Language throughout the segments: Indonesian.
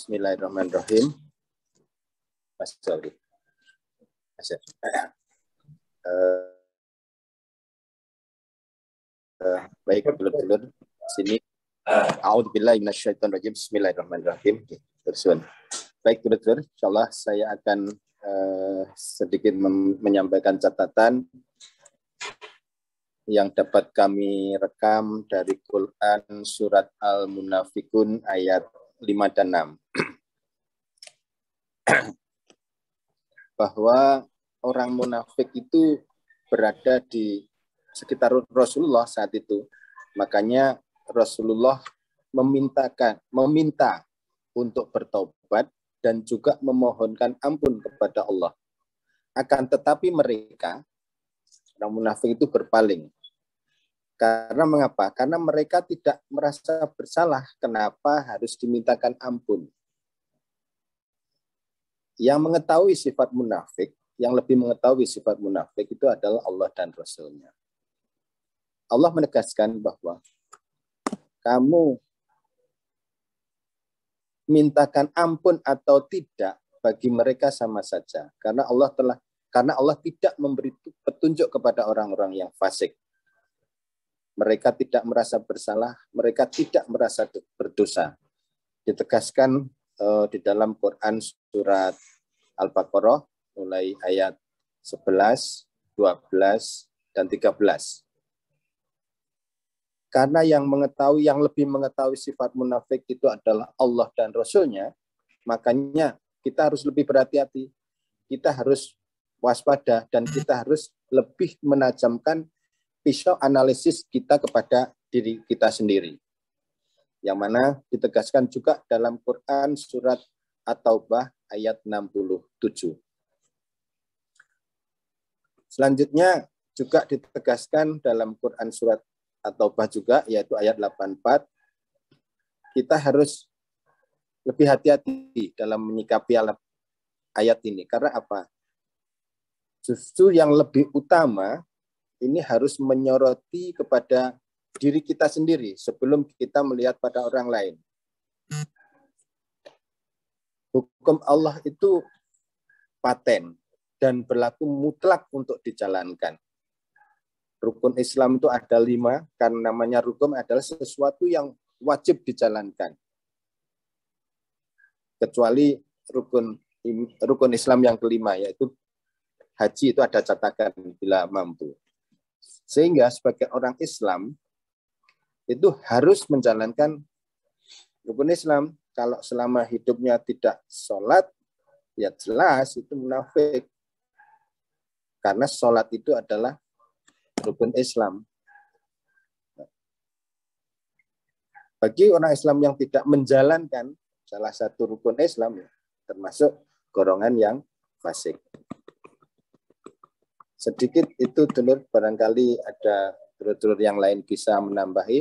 Bismillahirrahmanirrahim. Baik, dulur-dulur sini. A'udzubillahi minasyaitonir rajim. Bismillahirrahmanirrahim. Baik, dulur-dulur, insyaallah saya akan sedikit menyampaikan catatan yang dapat kami rekam dari Quran surat Al-Munafikun ayat 5 dan 6. Bahwa orang munafik itu berada di sekitar Rasulullah saat itu. Makanya Rasulullah meminta untuk bertobat dan juga memohonkan ampun kepada Allah. Akan tetapi mereka, orang munafik itu berpaling. Karena mengapa? Karena mereka tidak merasa bersalah. Kenapa harus dimintakan ampun? Yang mengetahui sifat munafik, yang lebih mengetahui sifat munafik itu adalah Allah dan Rasul-Nya. Allah menegaskan bahwa kamu mintakan ampun atau tidak bagi mereka sama saja, karena Allah tidak memberi petunjuk kepada orang-orang yang fasik. Mereka tidak merasa bersalah, mereka tidak merasa berdosa. Ditegaskan di dalam Quran surat Al-Baqarah mulai ayat 11, 12, dan 13. Karena yang lebih mengetahui sifat munafik itu adalah Allah dan Rasul-Nya, makanya kita harus lebih berhati-hati. Kita harus waspada dan kita harus lebih menajamkan pisau analisis kita kepada diri kita sendiri. Yang mana ditegaskan juga dalam Quran surat At-Taubah ayat 67. Selanjutnya juga ditegaskan dalam Quran surat At-Taubah juga, yaitu ayat 84. Kita harus lebih hati-hati dalam menyikapi ayat ini. Karena apa? Justru yang lebih utama ini harus menyoroti kepada diri kita sendiri sebelum kita melihat pada orang lain. Hukum Allah itu paten dan berlaku mutlak untuk dijalankan. Rukun Islam itu ada 5, karena namanya rukun adalah sesuatu yang wajib dijalankan. Kecuali rukun Islam yang kelima, yaitu haji, itu ada catatan bila mampu. Sehingga sebagai orang Islam, itu harus menjalankan rukun Islam. Kalau selama hidupnya tidak sholat, ya jelas itu munafik. Karena sholat itu adalah rukun Islam. Bagi orang Islam yang tidak menjalankan salah satu rukun Islam, termasuk golongan yang fasik. Sedikit itu dulur, barangkali ada dulur-dulur yang lain bisa menambahi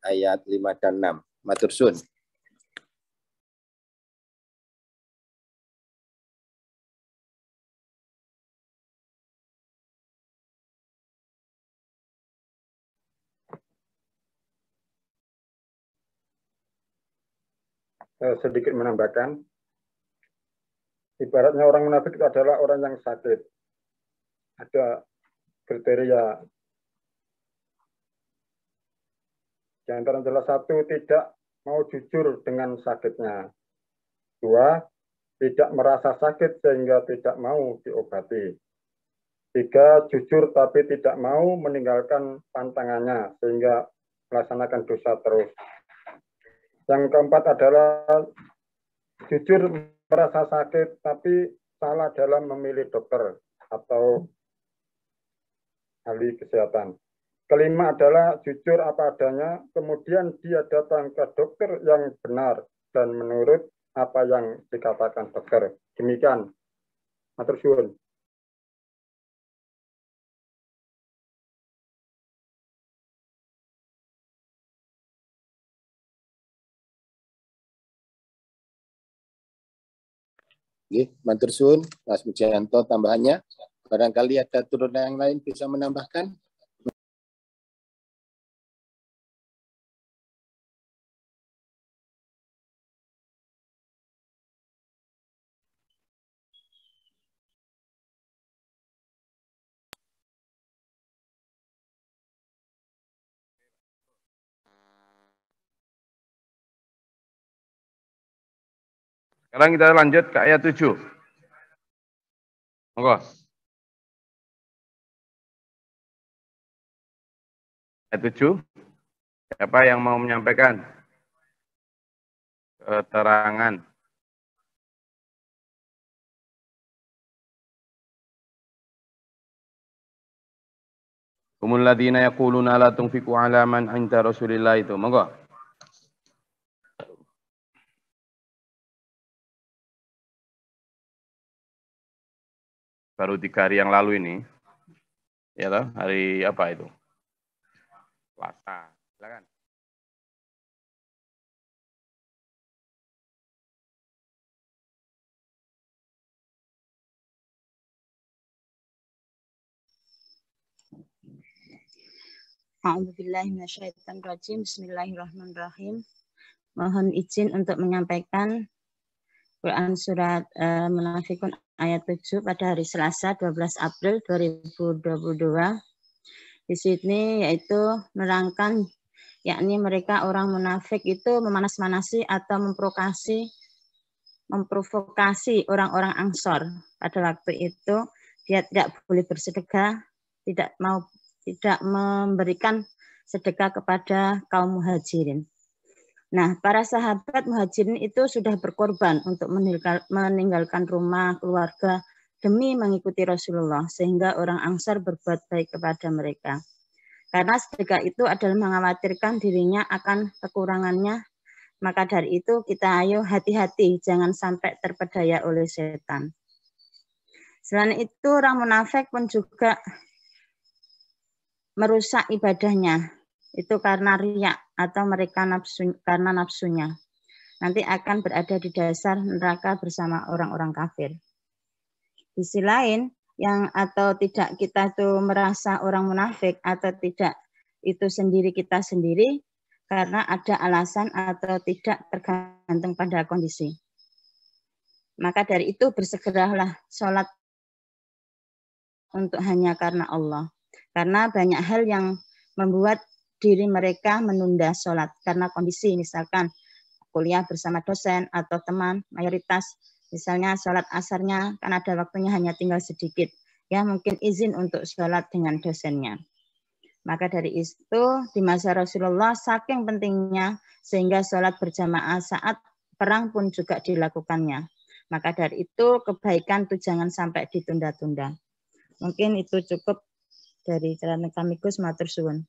ayat 5 dan 6. Matur suwun. Sedikit menambahkan, ibaratnya orang munafik itu adalah orang yang sakit. Ada kriteria. Di antara adalah 1, tidak mau jujur dengan sakitnya. 2, tidak merasa sakit sehingga tidak mau diobati. 3, jujur tapi tidak mau meninggalkan pantangannya sehingga melaksanakan dosa terus. Yang keempat adalah jujur merasa sakit tapi salah dalam memilih dokter atau ahli kesehatan. Kelima adalah jujur apa adanya, kemudian dia datang ke dokter yang benar dan menurut apa yang dikatakan dokter. Demikian. Matur suwun. Matur suwun, Mas Mujianto tambahannya. Barangkali ada turun yang lain bisa menambahkan. Sekarang kita lanjut ke ayat 7. Monggo. Ayat 7. Siapa yang mau menyampaikan keterangan? Humul ladzina yaquluna la tunfiqu ala man 'inda Rasulillah itu. Monggo. Baru 3 hari yang lalu ini. Ya toh, hari apa itu? Selasa. Silakan. A'udzubillahiminasyaitonirrajim. Bismillahirrahmanirrahim. Mohon izin untuk menyampaikan Quran surat Munafikun ayat 7 pada hari Selasa 12 April 2022. Di sini yaitu menerangkan yakni mereka orang munafik itu memanas-manasi atau memprovokasi orang-orang Ansor. Pada waktu itu dia tidak boleh bersedekah, tidak memberikan sedekah kepada kaum muhajirin. Nah, para sahabat muhajirin itu sudah berkorban untuk meninggalkan rumah, keluarga, demi mengikuti Rasulullah, sehingga orang Ansar berbuat baik kepada mereka. Karena sedekah itu adalah mengkhawatirkan dirinya akan kekurangannya, maka dari itu kita ayo hati-hati, jangan sampai terpedaya oleh setan. Selain itu, orang munafik pun juga merusak ibadahnya. Itu karena riya atau mereka karena nafsunya. Nanti akan berada di dasar neraka bersama orang-orang kafir. Di sisi lain, yang atau tidak kita itu merasa orang munafik atau tidak itu kita sendiri karena ada alasan atau tidak tergantung pada kondisi. Maka dari itu bersegeralah sholat untuk hanya karena Allah. Karena banyak hal yang membuat diri mereka menunda sholat karena kondisi, misalkan kuliah bersama dosen atau teman, mayoritas misalnya sholat asarnya kan ada waktunya hanya tinggal sedikit, ya mungkin izin untuk sholat dengan dosennya. Maka dari itu di masa Rasulullah saking pentingnya sehingga sholat berjamaah saat perang pun juga dilakukannya. Maka dari itu kebaikan itu jangan sampai ditunda-tunda. Mungkin itu cukup dari celana kami Gus, matur suwun.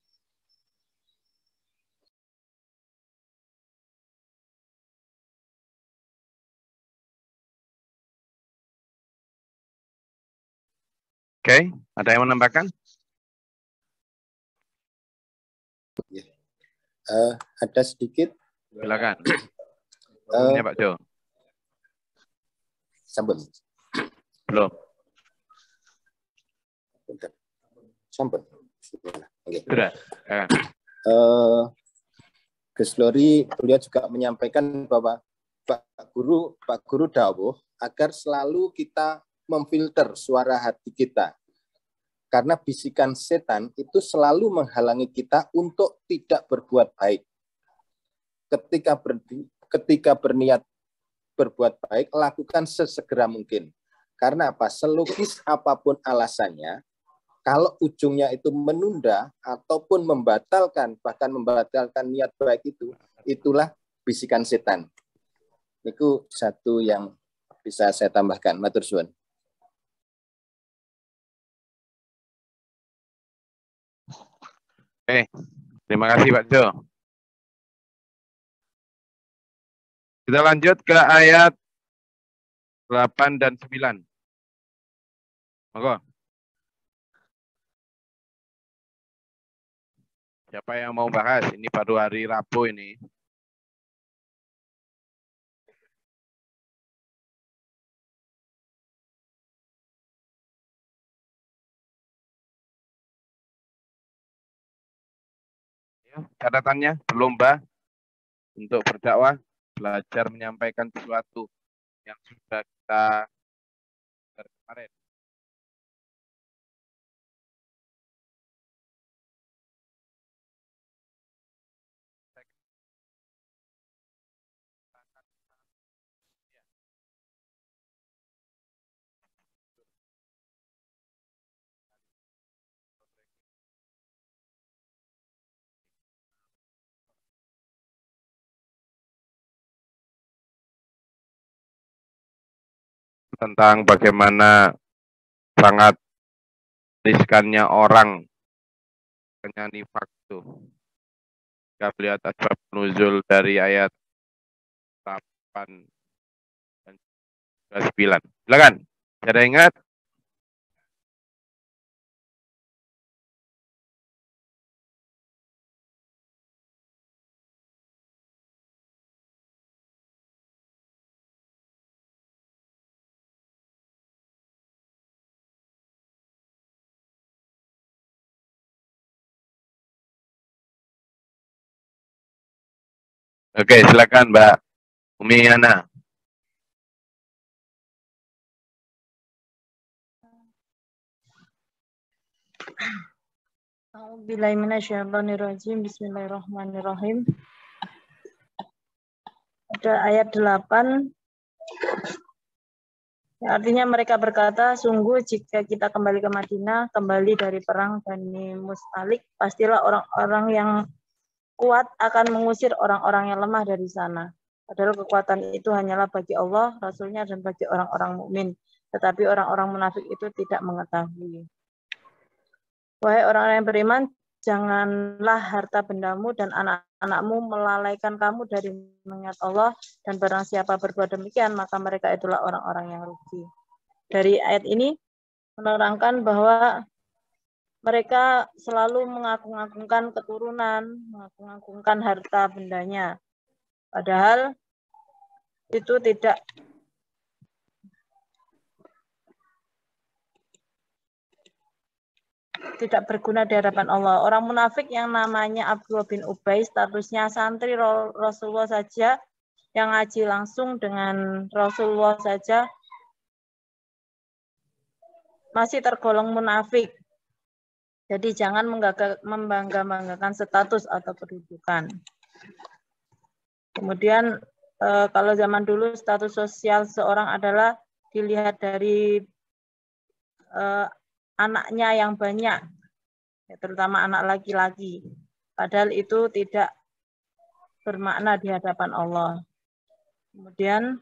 Oke, ada yang menambahkan? Ya. Ada sedikit. Silakan. Pak Jo. Sampun. Belum. Sampun. Okay. Sudah. Gus Lori, beliau juga menyampaikan bahwa Pak Guru dawuh agar selalu kita memfilter suara hati kita. Karena bisikan setan itu selalu menghalangi kita untuk tidak berbuat baik. Ketika berniat berbuat baik, lakukan sesegera mungkin. Karena apa? Selogis apapun alasannya, kalau ujungnya itu menunda ataupun bahkan membatalkan niat baik itu, itulah bisikan setan. Itu satu yang bisa saya tambahkan. Matur suwun. Oke, terima kasih Pak Jo. Kita lanjut ke ayat 8 dan 9. Monggo. Siapa yang mau bahas? Ini baru hari Rabu ini. Catatannya berlomba untuk berdakwah, belajar menyampaikan sesuatu yang sudah kita kemarin. tentang bagaimana sangat riskannya orang penyanyi faktu. Kita lihat asbab nuzul dari ayat 8 dan 9. Silakan. Ada ingat? Oke, silakan Mbak Umi Yana. A'udzubillahiminasyaitonirrajim. Bismillahirrahmanirrahim. Ada ayat 8. Artinya mereka berkata, sungguh jika kita kembali ke Madinah, kembali dari perang Bani Mustalik, pastilah orang-orang yang kuat akan mengusir orang-orang yang lemah dari sana. Padahal kekuatan itu hanyalah bagi Allah, Rasulnya, dan bagi orang-orang mukmin. Tetapi orang-orang munafik itu tidak mengetahui. Wahai orang-orang yang beriman, janganlah harta bendamu dan anak-anakmu melalaikan kamu dari mengingat Allah, dan barang siapa berbuat demikian, maka mereka itulah orang-orang yang rugi. Dari ayat ini menerangkan bahwa mereka selalu mengagung-agungkan keturunan, mengagung-agungkan harta bendanya. Padahal itu tidak berguna di hadapan Allah. Orang munafik yang namanya Abdullah bin Ubay, statusnya santri Rasulullah saja, yang ngaji langsung dengan Rasulullah saja, masih tergolong munafik. Jadi jangan membangga-banggakan status atau kedudukan. Kemudian kalau zaman dulu status sosial seorang adalah dilihat dari anaknya yang banyak, terutama anak laki-laki. Padahal itu tidak bermakna di hadapan Allah. Kemudian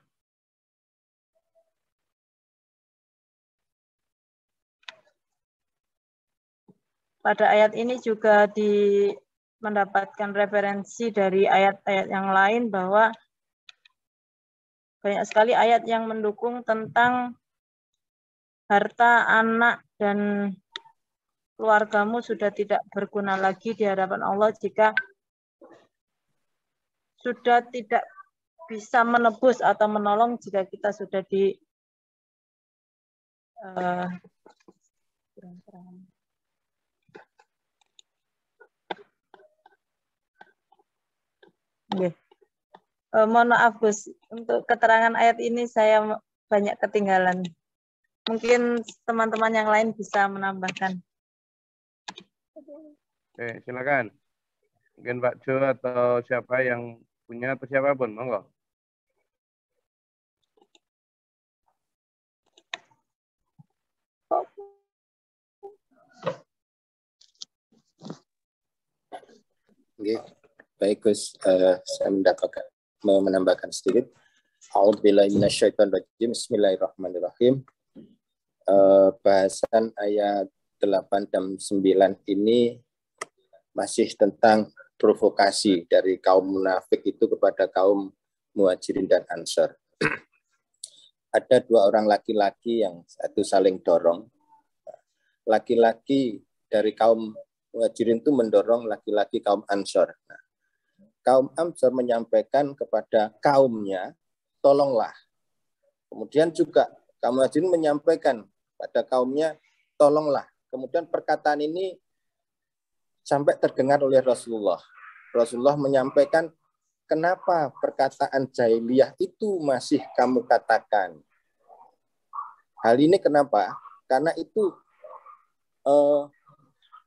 pada ayat ini juga mendapatkan referensi dari ayat-ayat yang lain bahwa banyak sekali ayat yang mendukung tentang harta, anak, dan keluargamu sudah tidak berguna lagi di hadapan Allah jika sudah tidak bisa menebus atau menolong jika kita sudah di mohon maaf Gus, untuk keterangan ayat ini saya banyak ketinggalan. Mungkin teman-teman yang lain bisa menambahkan. Oke, silakan. Mungkin Pak Jo atau siapa yang punya atau siapapun, monggo. Oke, baik Gus, saya mau menambahkan sedikit. A'udzubillahi minasyaitonirrajim. Bismillahirrahmanirrahim. Bahasan ayat 8 dan 9 ini masih tentang provokasi dari kaum munafik itu kepada kaum muhajirin dan ansor. Ada dua orang laki-laki yang satu saling dorong. Laki-laki dari kaum muhajirin itu mendorong laki-laki kaum ansor. Nah, kaum ansor menyampaikan kepada kaumnya, tolonglah. Kemudian juga kaum muhajirin menyampaikan pada kaumnya, tolonglah. Kemudian perkataan ini sampai terdengar oleh Rasulullah. Rasulullah menyampaikan, kenapa perkataan jahiliyah itu masih kamu katakan? Hal ini kenapa? Karena itu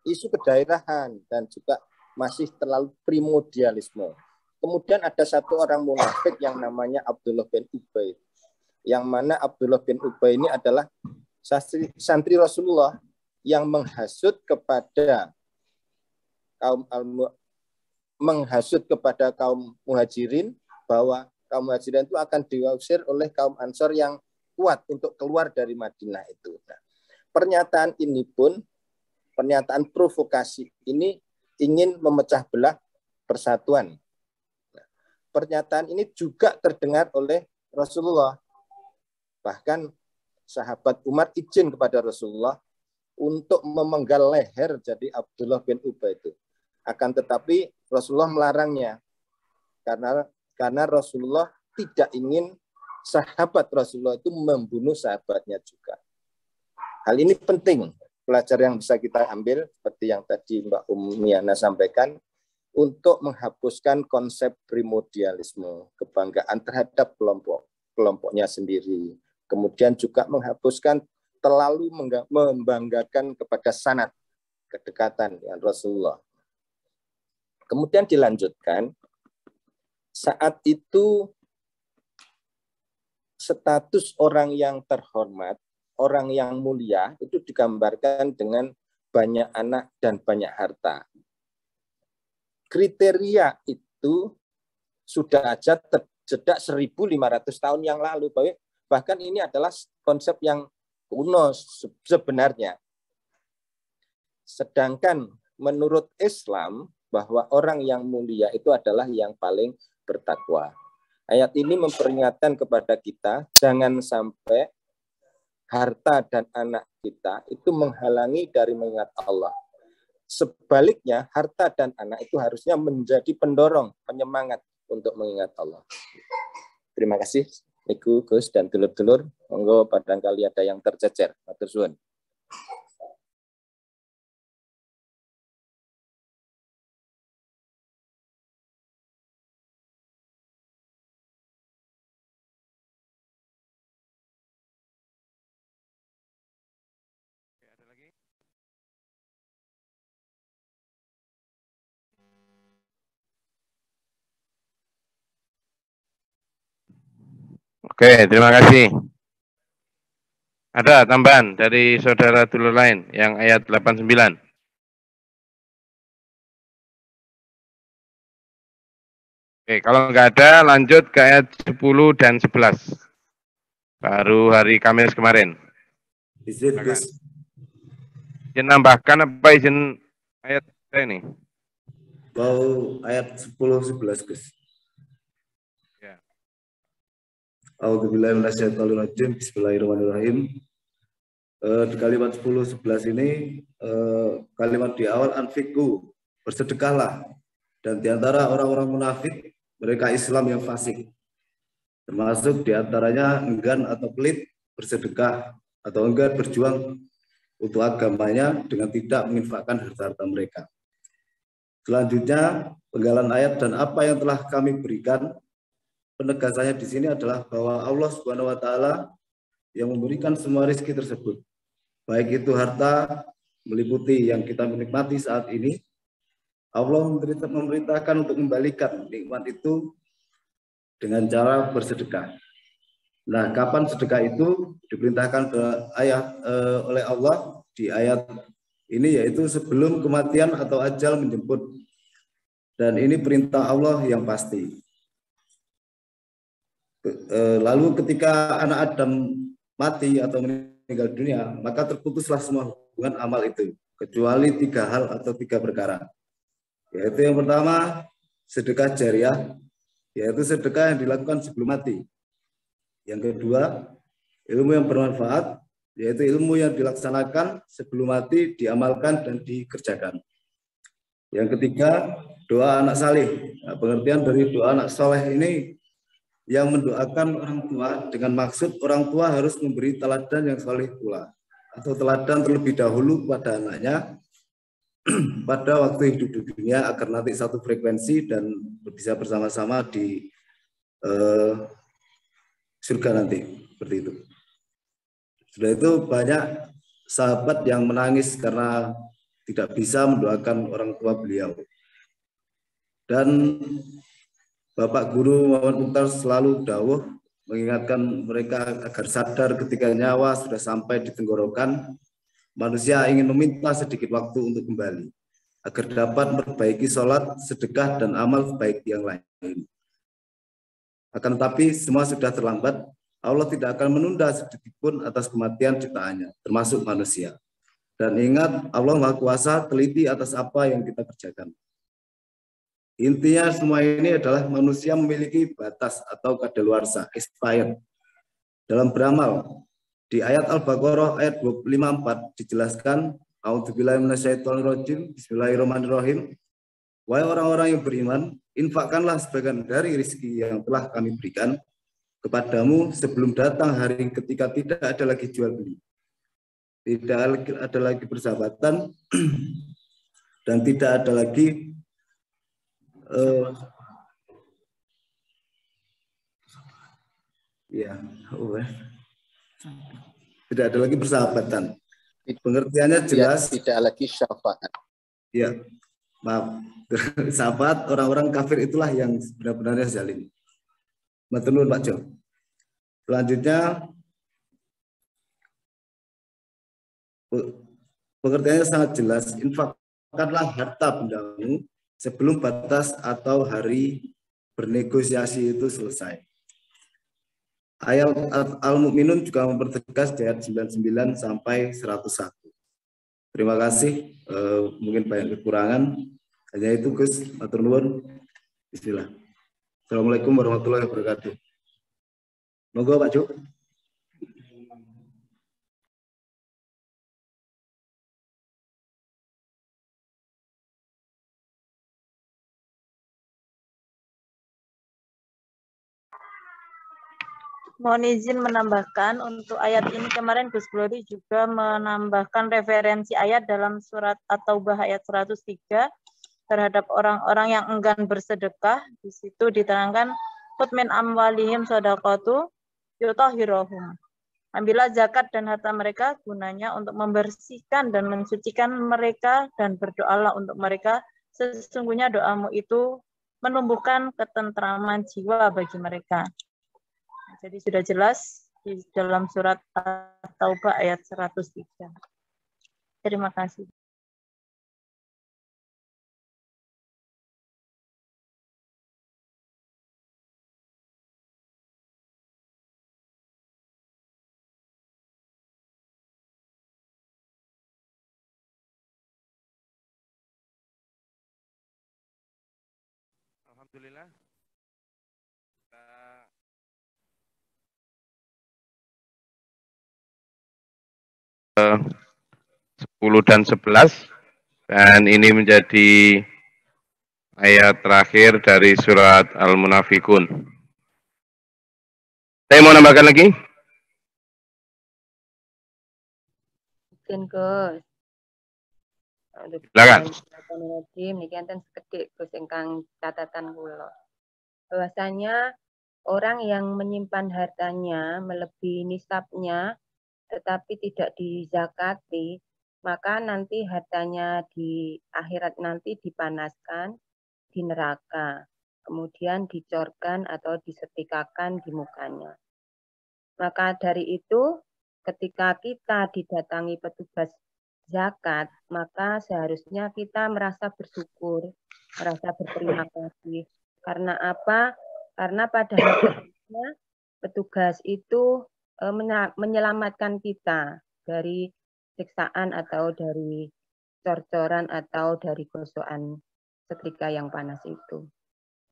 isu kedaerahan dan juga masih terlalu primordialisme. Kemudian ada satu orang munafik yang namanya Abdullah bin Ubay. Yang mana Abdullah bin Ubay ini adalah santri Rasulullah yang menghasut kepada kaum muhajirin bahwa kaum muhajirin itu akan diusir oleh kaum ansor yang kuat untuk keluar dari Madinah itu. Nah, pernyataan ini pun, pernyataan provokasi ini ingin memecah belah persatuan. Nah, pernyataan ini juga terdengar oleh Rasulullah. Bahkan sahabat Umar izin kepada Rasulullah untuk memenggal leher jadi Abdullah bin Ubay itu. Akan tetapi Rasulullah melarangnya karena Rasulullah tidak ingin sahabat Rasulullah itu membunuh sahabatnya juga. Hal ini penting, pelajaran yang bisa kita ambil seperti yang tadi Mbak Umiana sampaikan, untuk menghapuskan konsep primordialisme, kebanggaan terhadap kelompoknya sendiri. Kemudian juga menghapuskan terlalu membanggakan kepada sanad, kedekatan dengan Rasulullah. Kemudian dilanjutkan, saat itu status orang yang terhormat, orang yang mulia itu digambarkan dengan banyak anak dan banyak harta. Kriteria itu sudah ada sejak 1.500 tahun yang lalu. Bahkan ini adalah konsep yang kuno sebenarnya. Sedangkan menurut Islam bahwa orang yang mulia itu adalah yang paling bertakwa. Ayat ini memperingatkan kepada kita, jangan sampai harta dan anak kita itu menghalangi dari mengingat Allah. Sebaliknya, harta dan anak itu harusnya menjadi pendorong, penyemangat untuk mengingat Allah. Terima kasih, Ibu, Gus, dan dulur-dulur. Monggo barangkali ada yang tercecer. Matur suwun. Oke, terima kasih. Ada tambahan dari saudara dulur lain yang ayat 89. Oke, kalau nggak ada, lanjut ke ayat 10 dan 11. Baru hari Kamis kemarin. Izin, Gus. Izin nambahkan apa izin ayat ini? Mau ayat 10-11, Gus. Ya. A'udzubillahi minasyaitonirrajim. Bismillahirrahmanirrahim. Di kalimat 10-11 ini, kalimat di awal anfiku, bersedekahlah. Dan di antara orang-orang munafik, mereka Islam yang fasik. Termasuk di antaranya enggan atau pelit bersedekah atau enggan berjuang untuk agamanya dengan tidak menginfakkan harta-harta mereka. Selanjutnya, penggalan ayat dan apa yang telah kami berikan, penegasannya di sini adalah bahwa Allah Subhanahu wa taala yang memberikan semua rezeki tersebut. Baik itu harta meliputi yang kita menikmati saat ini, Allah memerintahkan untuk membalikan nikmat itu dengan cara bersedekah. Nah, kapan sedekah itu diperintahkan oleh Allah di ayat ini, yaitu sebelum kematian atau ajal menjemput. Dan ini perintah Allah yang pasti. Lalu ketika anak Adam mati atau meninggal dunia, maka terputuslah semua hubungan amal itu, kecuali 3 hal atau 3 perkara. Yaitu yang pertama, sedekah jariah, yaitu sedekah yang dilakukan sebelum mati. Yang kedua, ilmu yang bermanfaat, yaitu ilmu yang dilaksanakan sebelum mati, diamalkan dan dikerjakan. Yang ketiga, doa anak saleh. Nah, pengertian dari doa anak soleh ini yang mendoakan orang tua dengan maksud orang tua harus memberi teladan yang soleh pula, atau teladan terlebih dahulu pada anaknya pada waktu hidup di dunia agar nanti satu frekuensi dan bisa bersama-sama di surga nanti, seperti itu. Sudah itu banyak sahabat yang menangis karena tidak bisa mendoakan orang tua beliau. Dan Bapak Guru Muhammad Mukhtar selalu dawuh mengingatkan mereka agar sadar ketika nyawa sudah sampai di tenggorokan, manusia ingin meminta sedikit waktu untuk kembali agar dapat memperbaiki sholat, sedekah, dan amal baik yang lain. Akan tetapi semua sudah terlambat Allah tidak akan menunda sedetik pun atas kematian ciptaannya, termasuk manusia. Dan ingat, Allah Maha Kuasa, teliti atas apa yang kita kerjakan. Intinya semua ini adalah manusia memiliki batas atau kadaluarsa, expired, dalam beramal. Di ayat Al-Baqarah ayat 54 dijelaskan, A'udzubillahi minasyaitonirrajim, Bismillahirrahmanirrahim. Wahai orang-orang yang beriman, infakkanlah sebagian dari rezeki yang telah kami berikan kepadamu sebelum datang hari ketika tidak ada lagi jual beli, tidak ada lagi persahabatan, dan tidak ada lagi tidak ada lagi persahabatan. Pengertiannya jelas. Tidak lagi syafaat. Ya, maaf. Sahabat orang-orang kafir itulah yang benar-benarnya zalim. Matur nuwun Pak Jo. Selanjutnya, pengertiannya sangat jelas. Infakkanlah harta bendamu sebelum batas atau hari bernegosiasi itu selesai. Ayat Al-Mu'minun juga mempertegas di ayat 99 sampai 101. Terima kasih. Mungkin banyak kekurangan. Hanya itu Gus. Matur nuwun. Bismillah. Assalamualaikum warahmatullahi wabarakatuh. Monggo Pak Jo. Mohon izin menambahkan untuk ayat ini kemarin Gus Glory juga menambahkan referensi ayat dalam surat At-Taubah ayat 103 terhadap orang-orang yang enggan bersedekah. Di situ diterangkan khudh min amwalihim shadaqatu yutahhiruhum. Ambillah zakat dan harta mereka gunanya untuk membersihkan dan mensucikan mereka, dan berdoalah untuk mereka, sesungguhnya doamu itu menumbuhkan ketentraman jiwa bagi mereka. Jadi sudah jelas di dalam surat At-Taubah ayat 103. Terima kasih. Alhamdulillah. 10 dan 11, dan ini menjadi ayat terakhir dari surat Al-Munafikun. Saya mau nambahkan lagi? Mungkin Gus. Silakan. Niki enten sekedhik Gus ingkang catatan kula. Bahwasanya orang yang menyimpan hartanya melebihi nisabnya tetapi tidak dizakati, maka nanti hartanya di akhirat nanti dipanaskan di neraka, kemudian dicorkan atau disetikakan di mukanya. Maka dari itu, ketika kita didatangi petugas zakat, maka seharusnya kita merasa bersyukur, merasa berterima kasih. Karena apa? Karena pada hakikatnya petugas itu menyelamatkan kita dari siksaan atau dari cor-coran atau dari gosokan setrika yang panas itu.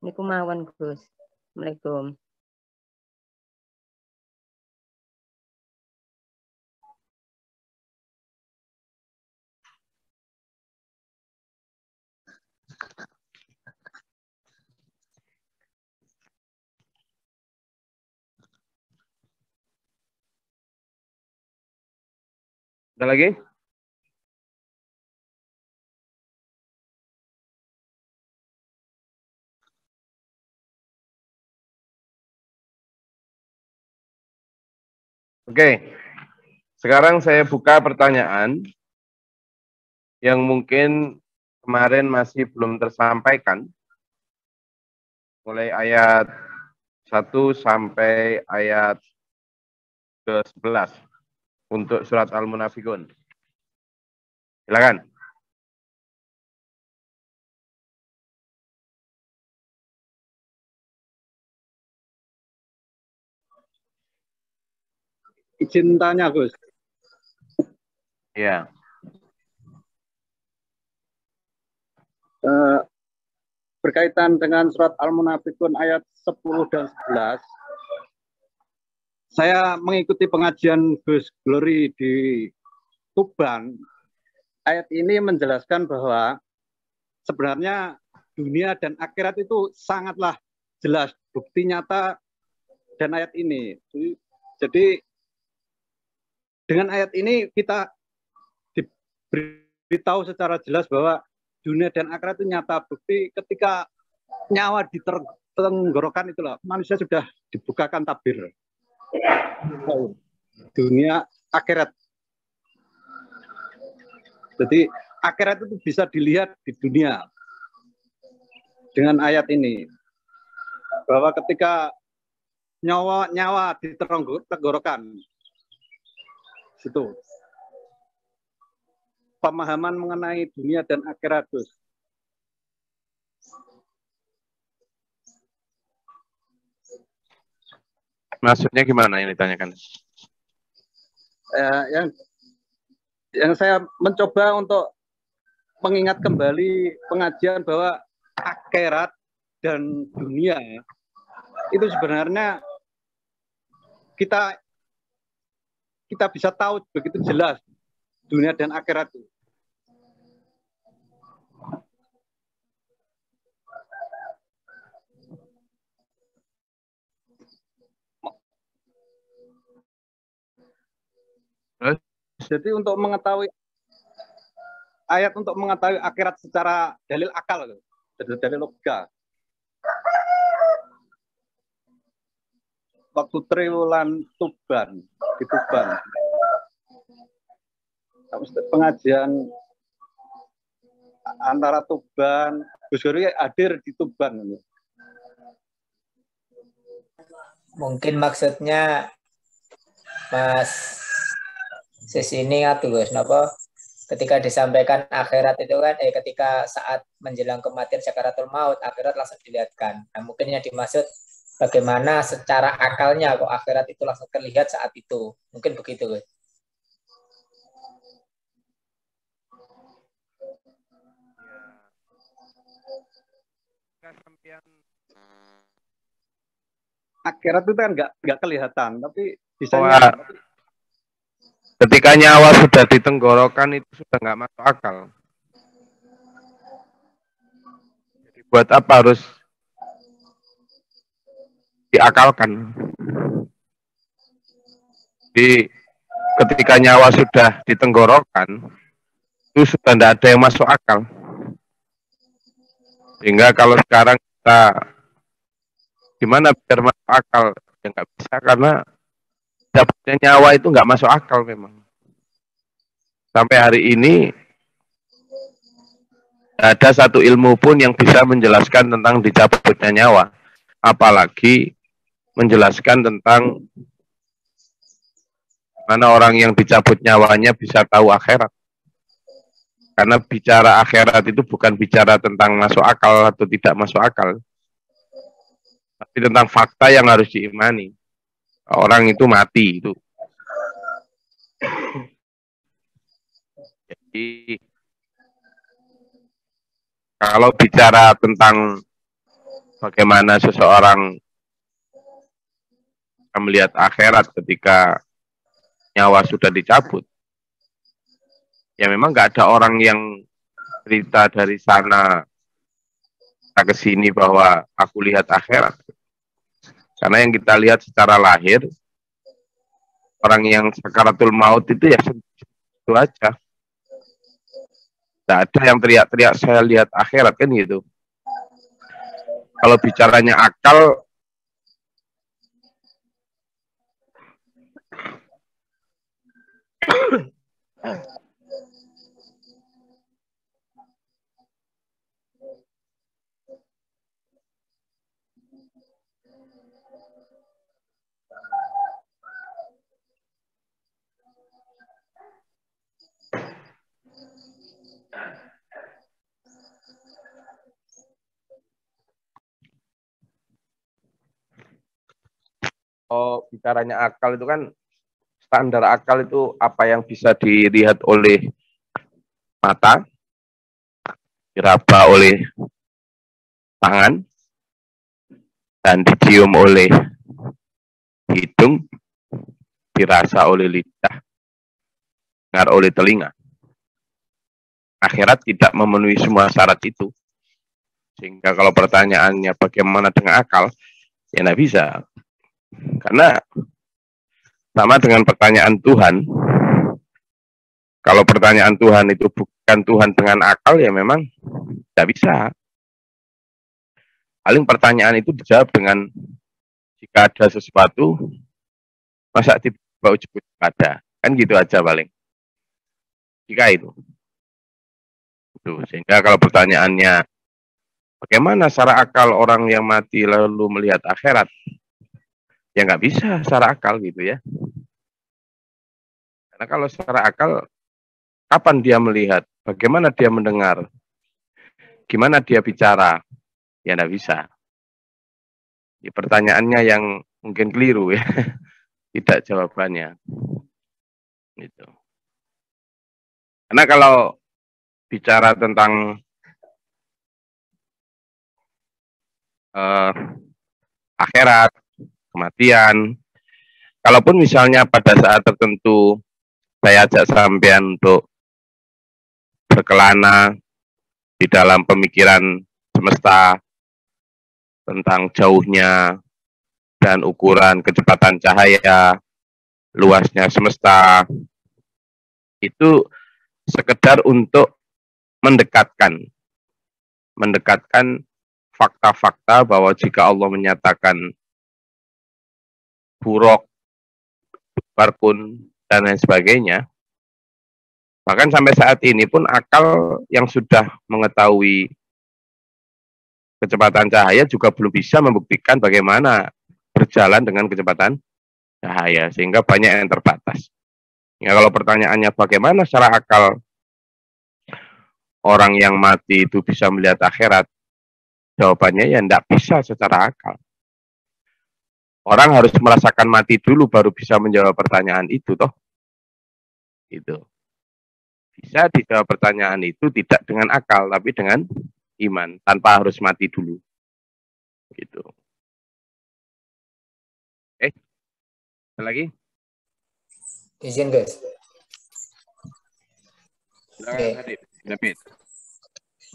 Ini kumawon Gus. Assalamualaikum. Ada lagi? Oke, sekarang saya buka pertanyaan yang mungkin kemarin masih belum tersampaikan, mulai ayat 1 sampai ayat ke-11 untuk surat Al-Munafikun. Silakan. Izin tanya, Gus. Ya. Berkaitan dengan surat Al-Munafikun ayat 10 dan 11, saya mengikuti pengajian Gus Glory di Tuban. Ayat ini menjelaskan bahwa sebenarnya dunia dan akhirat itu sangatlah jelas, bukti nyata dan ayat ini. Jadi dengan ayat ini kita diberitahu secara jelas bahwa dunia dan akhirat itu nyata, bukti ketika nyawa di tenggorokan itulah manusia sudah dibukakan tabir. Dunia akhirat. Jadi akhirat itu bisa dilihat di dunia dengan ayat ini, bahwa ketika nyawa di tenggorokan situ pemahaman mengenai dunia dan akhirat, Gus. Maksudnya gimana yang ditanyakan? Yang saya mencoba untuk mengingat kembali pengajian bahwa akhirat dan dunia itu sebenarnya kita bisa tahu begitu jelas dunia dan akhirat itu. Jadi untuk mengetahui akhirat secara dalil akal, dalil logika. Waktu triwulan Tuban, di Tuban, pengajian antara Tuban, Gus Glory hadir di Tuban. Mungkin maksudnya Mas sini tuh Gus, napa ketika disampaikan akhirat itu kan ketika saat menjelang kematian sakaratul maut, akhirat langsung dilihatkan. Nah, mungkin yang dimaksud bagaimana secara akalnya kok akhirat itu langsung terlihat saat itu. Mungkin begitu, Gus. Akhirat itu kan nggak kelihatan, tapi bisa ketika nyawa sudah di tenggorokan itu sudah nggak masuk akal. Jadi buat apa harus diakalkan? Jadi ketika nyawa sudah di tenggorokan itu sudah tidak ada yang masuk akal. Sehingga kalau sekarang kita gimana biar masuk akal, ya nggak bisa karena dapatnya nyawa itu nggak masuk akal memang. Sampai hari ini ada satu ilmu pun yang bisa menjelaskan tentang dicabutnya nyawa, apalagi menjelaskan tentang mana orang yang dicabut nyawanya bisa tahu akhirat. Karena bicara akhirat itu bukan bicara tentang masuk akal atau tidak masuk akal, tapi tentang fakta yang harus diimani. Orang itu mati itu. Jadi kalau bicara tentang bagaimana seseorang melihat akhirat ketika nyawa sudah dicabut, ya memang nggak ada orang yang cerita dari sana ke sini bahwa aku lihat akhirat. Karena yang kita lihat secara lahir, orang yang sakaratul maut itu ya itu aja. Tidak ada yang teriak-teriak saya lihat akhirat kan gitu. Kalau bicaranya akal, bicaranya akal itu kan standar akal itu apa yang bisa dilihat oleh mata, diraba oleh tangan, dan dicium oleh hidung, dirasa oleh lidah, dengar oleh telinga. Akhirat tidak memenuhi semua syarat itu. Sehingga kalau pertanyaannya bagaimana dengan akal, ya tidak bisa. Karena sama dengan pertanyaan Tuhan, kalau pertanyaan Tuhan itu bukan Tuhan dengan akal, ya memang tidak bisa. Paling pertanyaan itu dijawab dengan jika ada sesuatu, masa tiba-tiba ujuk-ujuk ada. Kan gitu aja paling. Jika itu. Sehingga kalau pertanyaannya, bagaimana secara akal orang yang mati lalu melihat akhirat? Ya nggak bisa secara akal gitu ya. Karena kalau secara akal, kapan dia melihat? Bagaimana dia mendengar? Gimana dia bicara? Ya nggak bisa. Di pertanyaannya yang mungkin keliru ya. Tidak jawabannya. Gitu. Karena kalau bicara tentang akhirat, kematian, kalaupun misalnya pada saat tertentu saya ajak sampean untuk berkelana di dalam pemikiran semesta tentang jauhnya dan ukuran kecepatan cahaya, luasnya semesta, itu sekedar untuk mendekatkan fakta-fakta bahwa jika Allah menyatakan buruk, barkun, dan lain sebagainya, bahkan sampai saat ini pun akal yang sudah mengetahui kecepatan cahaya juga belum bisa membuktikan bagaimana berjalan dengan kecepatan cahaya, sehingga banyak yang terbatas. Ya, kalau pertanyaannya bagaimana secara akal orang yang mati itu bisa melihat akhirat, jawabannya ya tidak bisa secara akal. Orang harus merasakan mati dulu baru bisa menjawab pertanyaan itu toh. Itu. Bisa dijawab pertanyaan itu tidak dengan akal tapi dengan iman, tanpa harus mati dulu. Gitu. Ada lagi? Izin guys. Oke.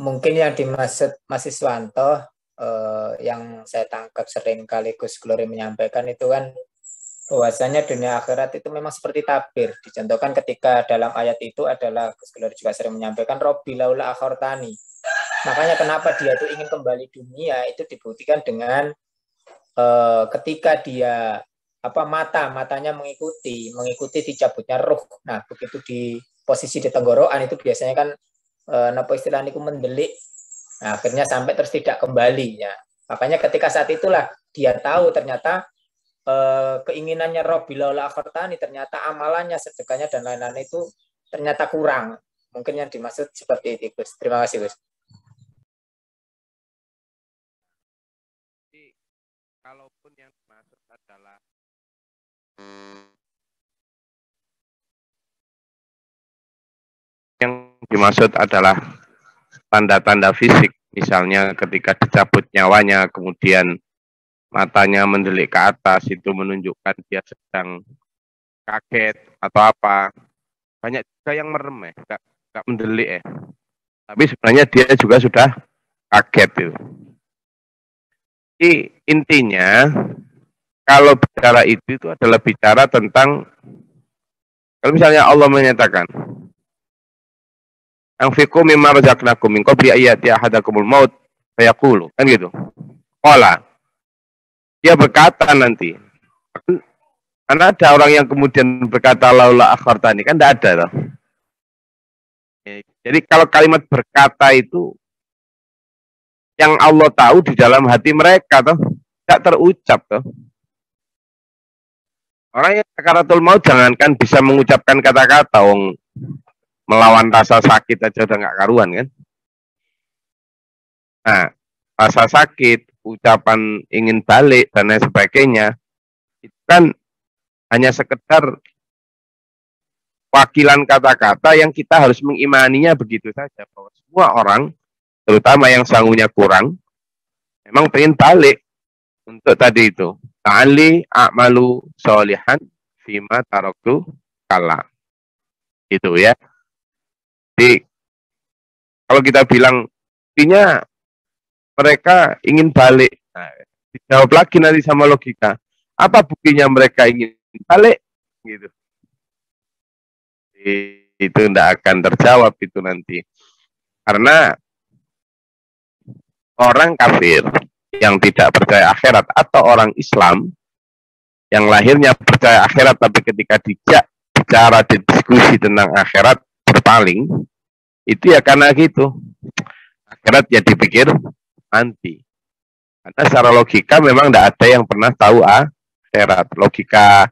Mungkin yang dimaksud Mas Iswanto yang saya tangkap sering kali Gus Glory menyampaikan itu kan bahwasanya dunia akhirat itu memang seperti tabir. Dicontohkan ketika dalam ayat itu adalah Gus Glory juga sering menyampaikan Robbi laula akhortani. Makanya kenapa dia itu ingin kembali dunia itu dibuktikan dengan ketika dia matanya mengikuti dicabutnya ruh. Nah, begitu di posisi di tenggorokan itu biasanya kan napa istilahnya itu mendelik. Nah, akhirnya sampai terus tidak kembali ya. Makanya ketika saat itulah dia tahu ternyata keinginannya Robbi laula akhortani, ternyata amalannya, sedekahnya dan lain-lain itu ternyata kurang. Mungkin yang dimaksud seperti itu, Gus. Terima kasih, Gus. Kalaupun yang dimaksud adalah tanda-tanda fisik, misalnya ketika dicabut nyawanya, kemudian matanya mendelik ke atas, itu menunjukkan dia sedang kaget atau apa. Banyak juga yang merem nggak mendelik tapi sebenarnya dia juga sudah kaget itu. Jadi intinya kalau bicara itu adalah bicara tentang, kalau misalnya Allah menyatakan anfiqu mimma razaqnakum min qabli ayati ahadakumul maut fayaqulu, kan gitu. Qala, dia berkata nanti, karena ada orang yang kemudian berkata laula akhartani, kan tidak ada toh. Jadi kalau kalimat berkata itu yang Allah tahu di dalam hati mereka toh, tidak terucap toh. Orang yang sakaratul maut jangankan bisa mengucapkan kata-kata, melawan rasa sakit aja udah nggak karuan kan. Nah, rasa sakit, ucapan ingin balik dan lain sebagainya, itu kan hanya sekedar wakilan kata-kata yang kita harus mengimaninya begitu saja, bahwa semua orang, terutama yang sangunya kurang, memang pengen balik untuk tadi itu. Ta'ali a'malu sholihan fima taraktu kala. Itu ya. Jadi kalau kita bilang artinya mereka ingin balik. Nah, dijawab lagi nanti sama logika. Apa buktinya mereka ingin balik? Gitu. Itu tidak akan terjawab itu nanti. Karena orang kafir yang tidak percaya akhirat atau orang Islam yang lahirnya percaya akhirat tapi ketika dijak bicara diskusi tentang akhirat berpaling, itu ya karena gitu. Akhirat ya dipikir nanti. Karena secara logika memang tidak ada yang pernah tahu akhirat. Logika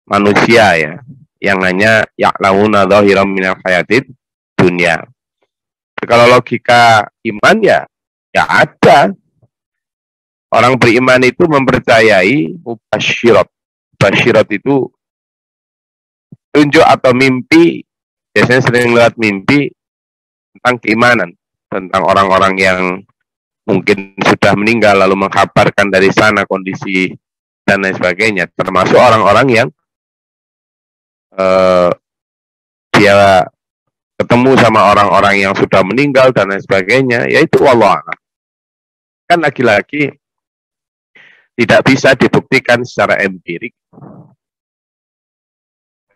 manusia ya, yang hanya ya'lamuna dhahiran minal hayatid dunia. Kalau logika iman ya ada. Orang beriman itu mempercayai mubasyirat. Mubasyirat itu tunjuk atau mimpi, biasanya sering lihat mimpi tentang keimanan, tentang orang-orang yang mungkin sudah meninggal lalu mengkabarkan dari sana kondisi dan lain sebagainya, termasuk orang-orang yang dia ketemu sama orang-orang yang sudah meninggal dan lain sebagainya, yaitu wallah kan lagi-lagi tidak bisa dibuktikan secara empirik.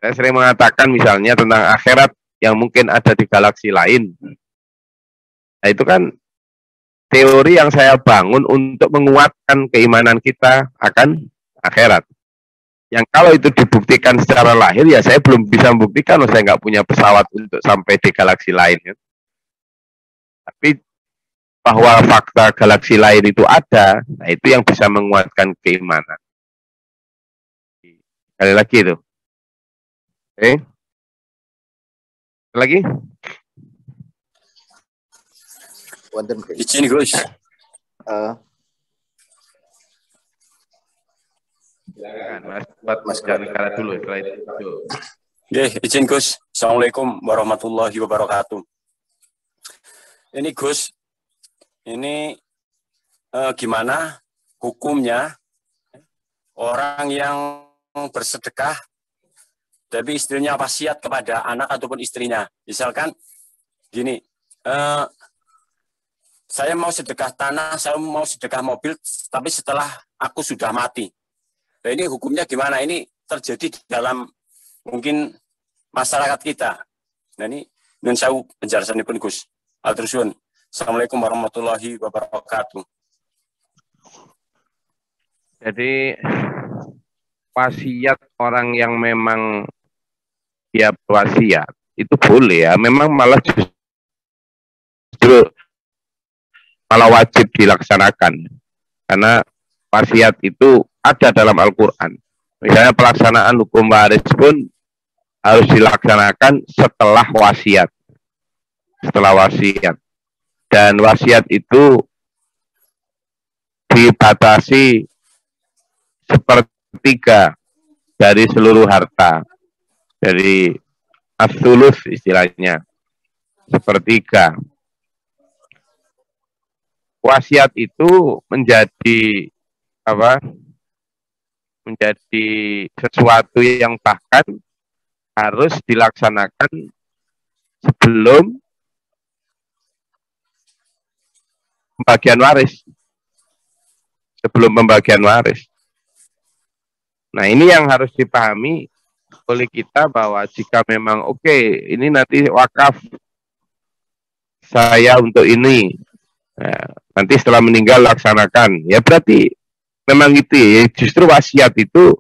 Saya sering mengatakan misalnya tentang akhirat yang mungkin ada di galaksi lain. Nah itu kan teori yang saya bangun untuk menguatkan keimanan kita akan akhirat. Yang kalau itu dibuktikan secara lahir, ya saya belum bisa membuktikan, saya nggak punya pesawat untuk sampai di galaksi lain. Ya. Tapi bahwa fakta galaksi lain itu ada, nah itu yang bisa menguatkan keimanan. Sekali lagi itu. Oke. Lagi? Izin Gus. Mas Negara dulu setelah itu. Izin Gus. Assalamualaikum warahmatullahi wabarakatuh. Ini Gus, ini gimana hukumnya orang yang bersedekah tapi istrinya wasiat kepada anak ataupun istrinya. Misalkan gini, saya mau sedekah tanah, saya mau sedekah mobil, tapi setelah aku sudah mati. Nah, ini hukumnya gimana? Ini terjadi di dalam mungkin masyarakat kita. Nah ini nun saya penjelasan pun Gus. Altursun. Assalamualaikum warahmatullahi wabarakatuh. Jadi wasiat orang yang memang dia berwasiat itu boleh ya, memang malah justru malah wajib dilaksanakan karena wasiat itu ada dalam Al-Quran. Misalnya pelaksanaan hukum waris pun harus dilaksanakan setelah wasiat. Setelah wasiat. Dan wasiat itu dibatasi sepertiga dari seluruh harta. Dari as-sulus istilahnya. Sepertiga. Wasiat itu menjadi apa? Menjadi sesuatu yang bahkan harus dilaksanakan sebelum pembagian waris. Sebelum pembagian waris. Nah, ini yang harus dipahami oleh kita bahwa jika memang oke, ini nanti wakaf saya untuk ini. Nah, nanti setelah meninggal laksanakan. Ya berarti memang itu ya, justru wasiat itu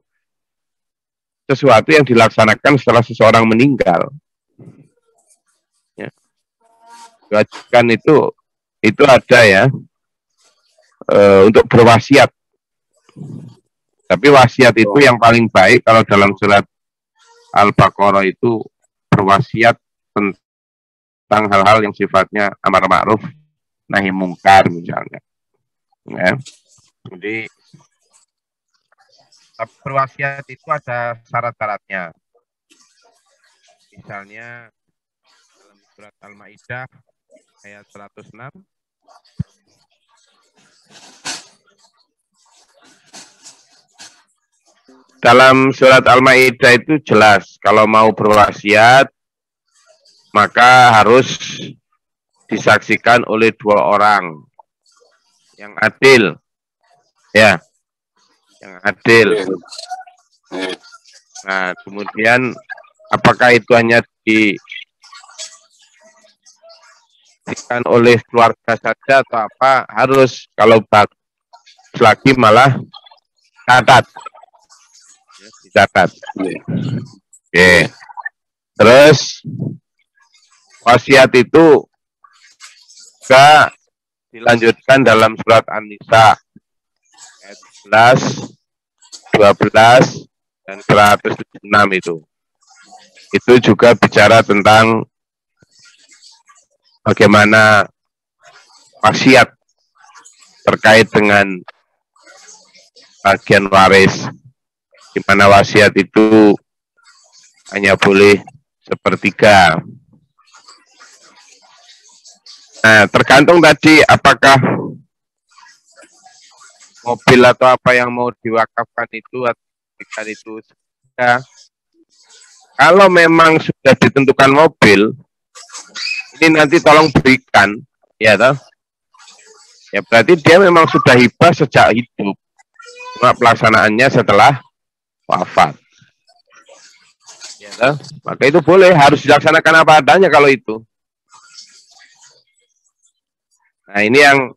sesuatu yang dilaksanakan setelah seseorang meninggal. Ya. Diwajibkan itu ada ya untuk berwasiat. Tapi wasiat itu yang paling baik kalau dalam surat Al-Baqarah itu berwasiat tentang hal-hal yang sifatnya amar ma'ruf nahi mungkar misalnya. Ya. Jadi berwasiat itu ada syarat-syaratnya. Misalnya dalam surat Al-Maidah ayat 106. Dalam surat Al-Maidah itu jelas kalau mau berwasiat maka harus disaksikan oleh 2 orang yang adil, ya, yang adil. Nah, kemudian apakah itu hanya disaksikan oleh keluarga saja atau apa? Harus, kalau bagus lagi malah catat, ya, dicatat. Oke. Terus wasiat itu juga dilanjutkan dalam surat An-Nisa ayat 11, 12, dan 106 itu. Itu juga bicara tentang bagaimana wasiat terkait dengan bagian waris, di mana wasiat itu hanya boleh 1/3. Nah, tergantung tadi apakah mobil atau apa yang mau diwakafkan itu atau itu sudah. Kalau memang sudah ditentukan mobil, ini nanti tolong berikan, ya toh? Ya berarti dia memang sudah hibah sejak hidup. Cuma pelaksanaannya setelah wafat. Ya toh? Maka itu boleh, harus dilaksanakan apa adanya kalau itu. Nah, ini yang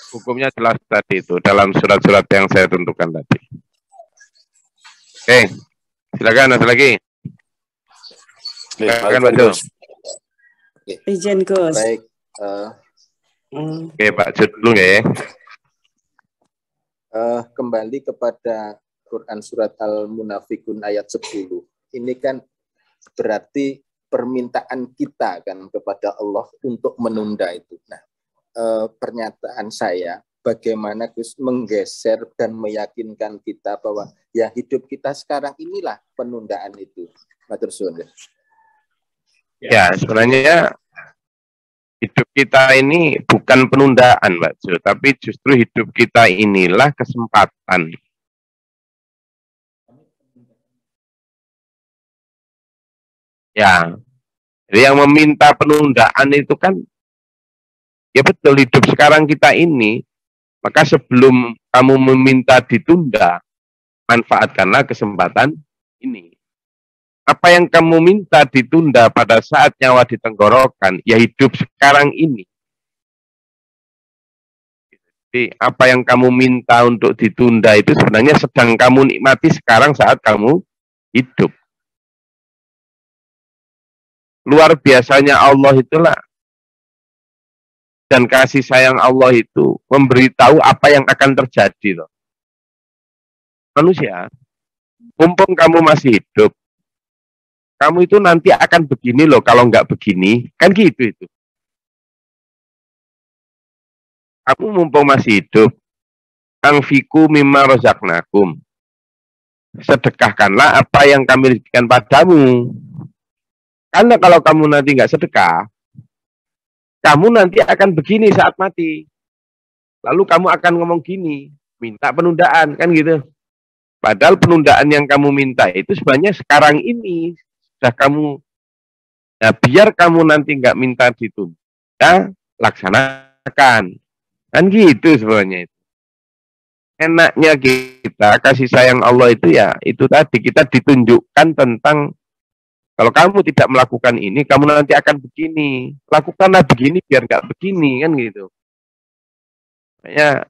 hukumnya jelas tadi itu dalam surat-surat yang saya tentukan tadi. Oke, silakan ada lagi. Silakan Pak Jo. Izin Gus. Baik. Oke Pak Jo dulu ya. Kembali kepada Quran surat Al-Munafikun ayat 10. Ini kan berarti permintaan kita kan kepada Allah untuk menunda itu. Nah, pernyataan saya, bagaimana Gus menggeser dan meyakinkan kita bahwa ya hidup kita sekarang inilah penundaan itu. Matur suwun. Ya, sebenarnya hidup kita ini bukan penundaan, Mbak Jo, tapi justru hidup kita inilah kesempatan. Ya, jadi yang meminta penundaan itu kan, ya betul, hidup sekarang kita ini, maka sebelum kamu meminta ditunda, manfaatkanlah kesempatan ini. Apa yang kamu minta ditunda pada saat nyawa di tenggorokan, ya hidup sekarang ini. Jadi apa yang kamu minta untuk ditunda itu sebenarnya sedang kamu nikmati sekarang saat kamu hidup. Luar biasanya Allah itulah, dan kasih sayang Allah itu memberitahu apa yang akan terjadi loh. Manusia, mumpung kamu masih hidup, kamu itu nanti akan begini loh kalau nggak begini, kan gitu itu. Kamu mumpung masih hidup, anfiku mimma rozaqnakum. Sedekahkanlah apa yang kami berikan padamu. Karena kalau kamu nanti nggak sedekah, kamu nanti akan begini saat mati. Lalu kamu akan ngomong gini, minta penundaan, kan gitu. Padahal penundaan yang kamu minta itu sebenarnya sekarang ini sudah kamu. Nah, biar kamu nanti nggak minta ditunda, laksanakan. Kan gitu sebenarnya itu. Enaknya kita kasih sayang Allah itu ya, itu tadi kita ditunjukkan tentang kalau kamu tidak melakukan ini, kamu nanti akan begini. Lakukanlah begini biar nggak begini, kan gitu. Makanya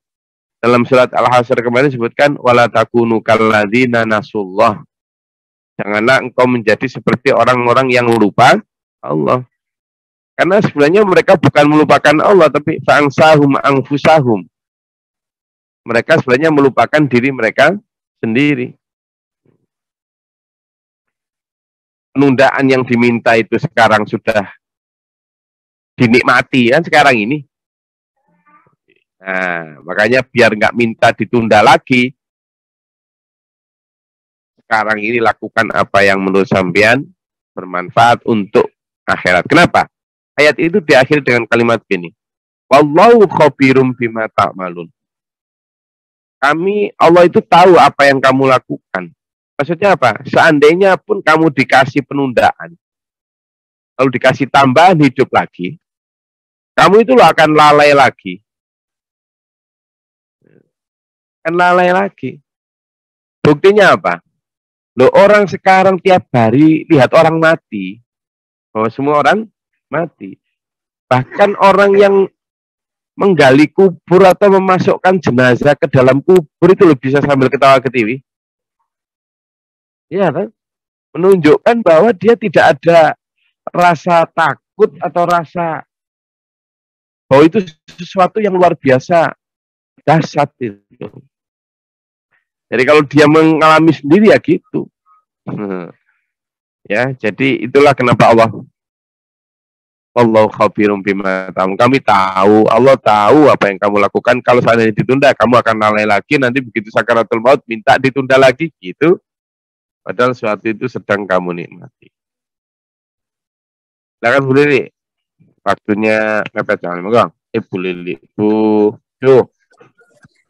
dalam surat Al-Hasyr kemarin disebutkan wala takunu kalladzina nasullah. Janganlah engkau menjadi seperti orang-orang yang lupa Allah. Karena sebenarnya mereka bukan melupakan Allah, tapi fa'ansahum anfusahum. Mereka sebenarnya melupakan diri mereka sendiri. Penundaan yang diminta itu sekarang sudah dinikmati kan sekarang ini. Nah, makanya biar nggak minta ditunda lagi, sekarang ini lakukan apa yang menurut sampean bermanfaat untuk akhirat. Kenapa? Ayat itu diakhiri dengan kalimat gini. Wallahu khabirum bima ta'malun. Allah itu tahu apa yang kamu lakukan. Maksudnya apa? Seandainya pun kamu dikasih penundaan, lalu dikasih tambahan hidup lagi, kamu itu akan lalai lagi. Akan lalai lagi. Buktinya apa? Loh, orang sekarang tiap hari lihat orang mati. Bahwa semua orang mati. Bahkan orang yang menggali kubur atau memasukkan jenazah ke dalam kubur itu lebih bisa sambil ketawa ke TV. Iya kan? Menunjukkan bahwa dia tidak ada rasa takut atau rasa bahwa itu sesuatu yang luar biasa dahsyat itu. Jadi kalau dia mengalami sendiri ya gitu. Ya, jadi itulah kenapa Wallahu khabirum bima ta'malun. Kami tahu, Allah tahu apa yang kamu lakukan. Kalau seandainya ditunda, kamu akan lalai lagi. Nanti begitu sakaratul maut, minta ditunda lagi, gitu. Padahal suatu itu sedang kamu nikmati. Silakan Bu Lili. Waktunya mepet jangan megang. Bu Lili. Bu.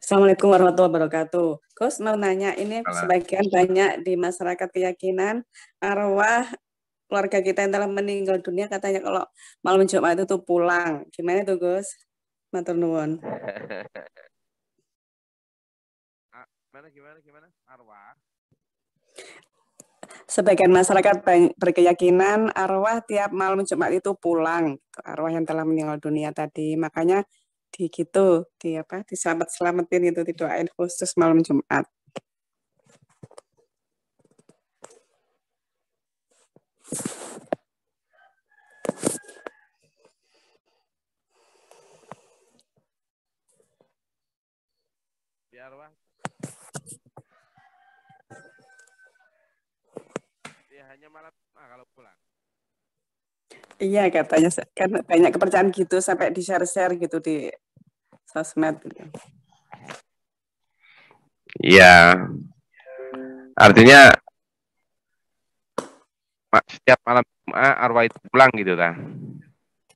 Assalamualaikum warahmatullahi wabarakatuh. Gus mau nanya, ini sebagian banyak di masyarakat keyakinan arwah keluarga kita yang telah meninggal dunia katanya kalau malam Jumat itu tuh pulang. Gimana tuh Gus? Matur nuwun. Gimana? Arwah? Sebagian masyarakat berkeyakinan arwah tiap malam Jumat itu pulang. Arwah yang telah meninggal dunia tadi. Makanya diselamat-selamatin itu, didoain khusus malam Jumat. Arwah ya hanya malam kalau pulang. Iya katanya kan banyak kepercayaan gitu sampai di share gitu di sosmed gitu. Iya. Artinya setiap malam arwah itu pulang gitu kan.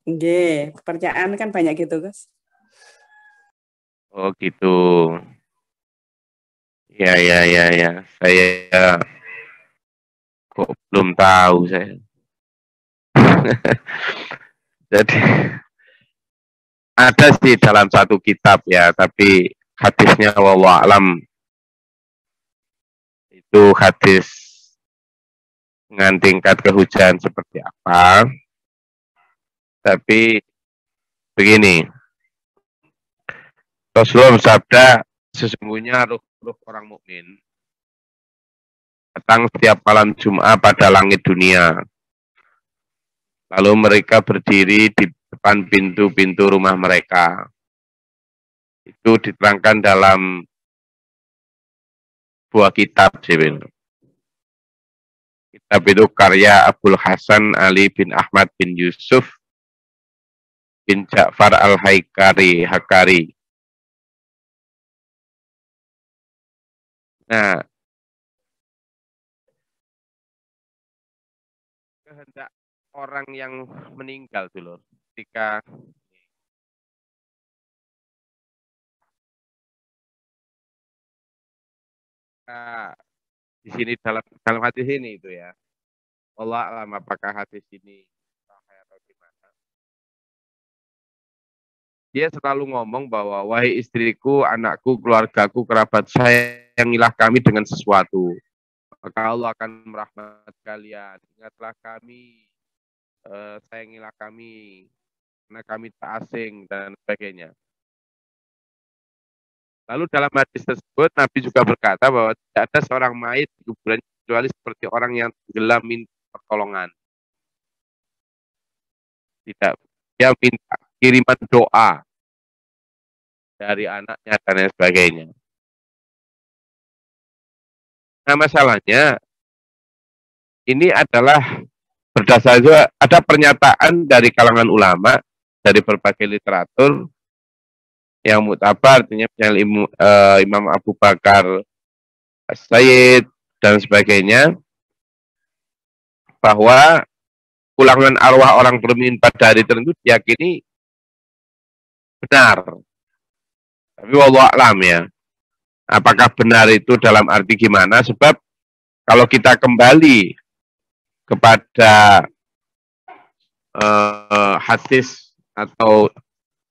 Nggih, kepercayaan kan banyak gitu, Gus. Oh gitu. Ya. Saya kok belum tahu saya. Jadi ada sih dalam satu kitab ya, tapi hadisnya wallahu alam itu hadis dengan tingkat kehujanan seperti apa. Tapi begini, Rasulullah bersabda, sesungguhnya ruh orang mukmin datang setiap malam Jumat pada langit dunia. Lalu mereka berdiri di depan pintu-pintu rumah mereka. Itu diterangkan dalam buah kitab. Kitab itu karya Abdul Hasan Ali bin Ahmad bin Yusuf bin Ja'far al-Hakari. Nah, kehendak orang yang meninggal dulu ketika di sini dalam hadis ini itu ya. Allah alam apakah hadis ini atau gimana. Dia selalu ngomong bahwa wahai istriku, anakku, keluargaku, kerabat, sayangilah kami dengan sesuatu. Maka Allah akan merahmati kalian. Ingatlah kami, sayangilah kami, karena kami tak asing dan sebagainya. Lalu dalam hadis tersebut Nabi juga berkata bahwa tidak ada seorang mayit di kuburan kecuali seperti orang yang tenggelam minta pertolongan. Tidak, dia minta kiriman doa dari anaknya dan lain sebagainya. Nah masalahnya ini adalah berdasarkan ada pernyataan dari kalangan ulama dari berbagai literatur yang mutabar, artinya Imam Abu Bakar As-Sayyid dan sebagainya, bahwa pulangan arwah orang bermin pada hari tertentu diyakini benar. Tapi wallahu a'lam ya. Apakah benar itu dalam arti gimana? Sebab kalau kita kembali kepada hadis atau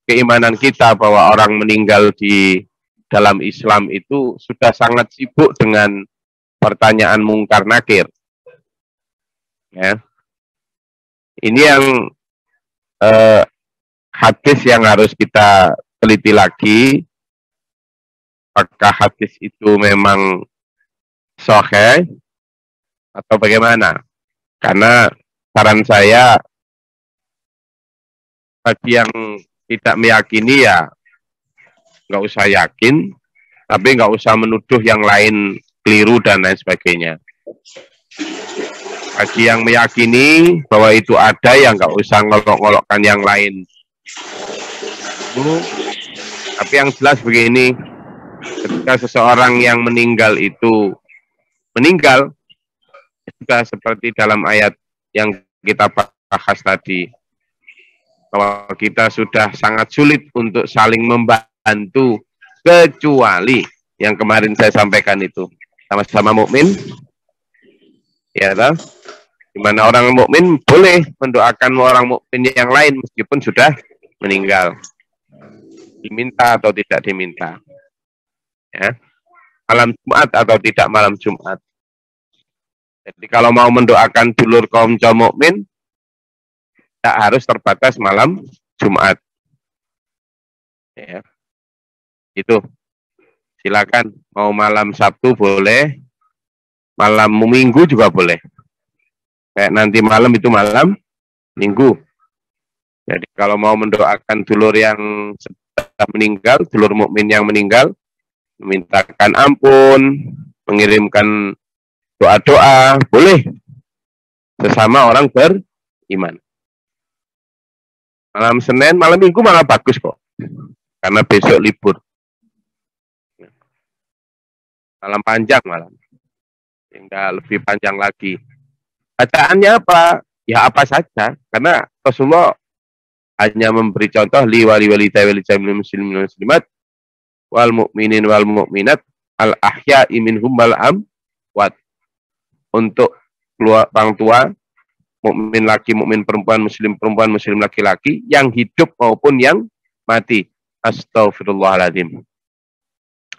keimanan kita bahwa orang meninggal di dalam Islam itu sudah sangat sibuk dengan pertanyaan mungkar nakir. Ya. Ini yang hadis yang harus kita teliti lagi. Apakah hadis itu memang sahih atau bagaimana? Karena saran saya bagi yang tidak meyakini ya nggak usah yakin, tapi nggak usah menuduh yang lain keliru dan lain sebagainya. Bagi yang meyakini bahwa itu ada, ya nggak usah ngolok-ngolokkan yang lain. Tapi yang jelas begini, ketika seseorang yang meninggal itu meninggal, sudah seperti dalam ayat yang kita bahas tadi, bahwa kita sudah sangat sulit untuk saling membantu, kecuali yang kemarin saya sampaikan itu, sama-sama mukmin, ya toh? Di mana orang mukmin boleh mendoakan orang mukmin yang lain meskipun sudah meninggal, diminta atau tidak diminta. Ya. Malam Jumat atau tidak malam Jumat. Jadi kalau mau mendoakan dulur kaum mukmin, tidak harus terbatas malam Jumat. Ya. Itu. Silakan. Mau malam Sabtu boleh, malam Minggu juga boleh. Kayak nanti malam itu malam Minggu. Jadi kalau mau mendoakan dulur yang sudah meninggal, dulur mukmin yang meninggal, memintakan ampun, mengirimkan doa-doa, boleh. Sesama orang beriman. Malam Senin, malam Minggu malah bagus kok. Karena besok libur. Malam panjang malam. Hingga lebih panjang lagi. Bacaannya apa? Ya apa saja. Karena Rasulullah hanya memberi contoh liwali muslimin muslimat wal mu'minin wal mu'minat al ahya'i minhum wal amwat. Untuk orang tua, mukmin laki, mukmin perempuan, muslim laki-laki, yang hidup maupun yang mati. Astagfirullahaladzim.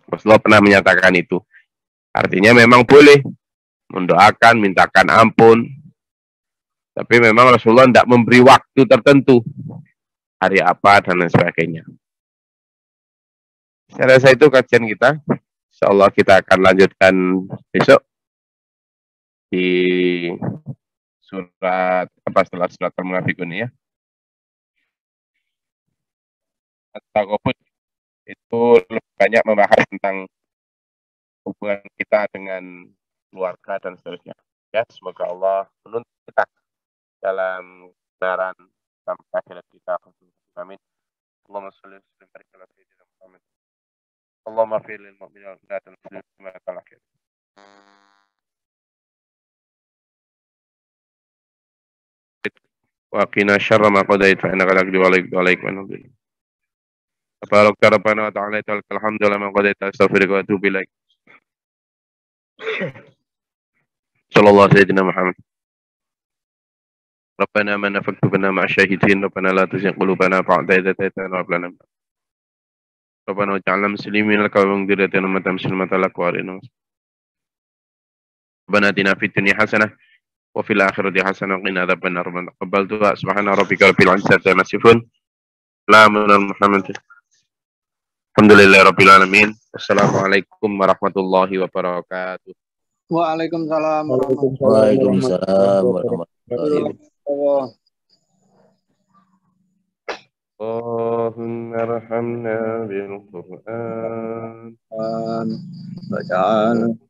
Rasulullah pernah menyatakan itu. Artinya memang boleh mendoakan, mintakan ampun. Tapi memang Rasulullah tidak memberi waktu tertentu. Hari apa dan lain sebagainya. Saya rasa itu kajian kita. Insyaallah kita akan lanjutkan besok di surat apa setelah surat Al-Munafiqun ya. At-Taghabun itu lebih banyak membahas tentang hubungan kita dengan keluarga dan seterusnya. Ya, semoga Allah menuntut kita dalam kebenaran sampai akhirat kita. Amin. Allahumma shalli wa sallim ala sayyidina Muhammad. Allahumma fir lil mu'minina wal mu'minat wal muslimin wal akhir. Wa qina syarra ma qadait fa innaka taqdi wa alayka wa nabi. Tabarak rabbana wa ta'ala alhamdulillah ma qadait astaghfiruka wa atubu ilaik. Sallallahu sayyidina Muhammad. Rabbana man faktubna ma'a syahidin rabbana la tuzigh qulubana ba'da idh hadaytana wa hab lana Rabbana waj'alna muslimin laka wa min dhurriyyatina ummatan muslimatan laka wa arina Rabbana atina fid dunya hasanah wa fil akhirati hasanah wa qina adzabannar. Rabbana taqabbal du'a subhana rabbika rabbil izzati amma yasifun. Salamun alal mursalin. Alhamdulillahirabbil alamin. Wassalamualaikum warahmatullahi wabarakatuh. Waalaikumsalam. Waalaikumsalam warahmatullahi wabarakatuh. Allahumma arhamna bil Qur'an. Bacaan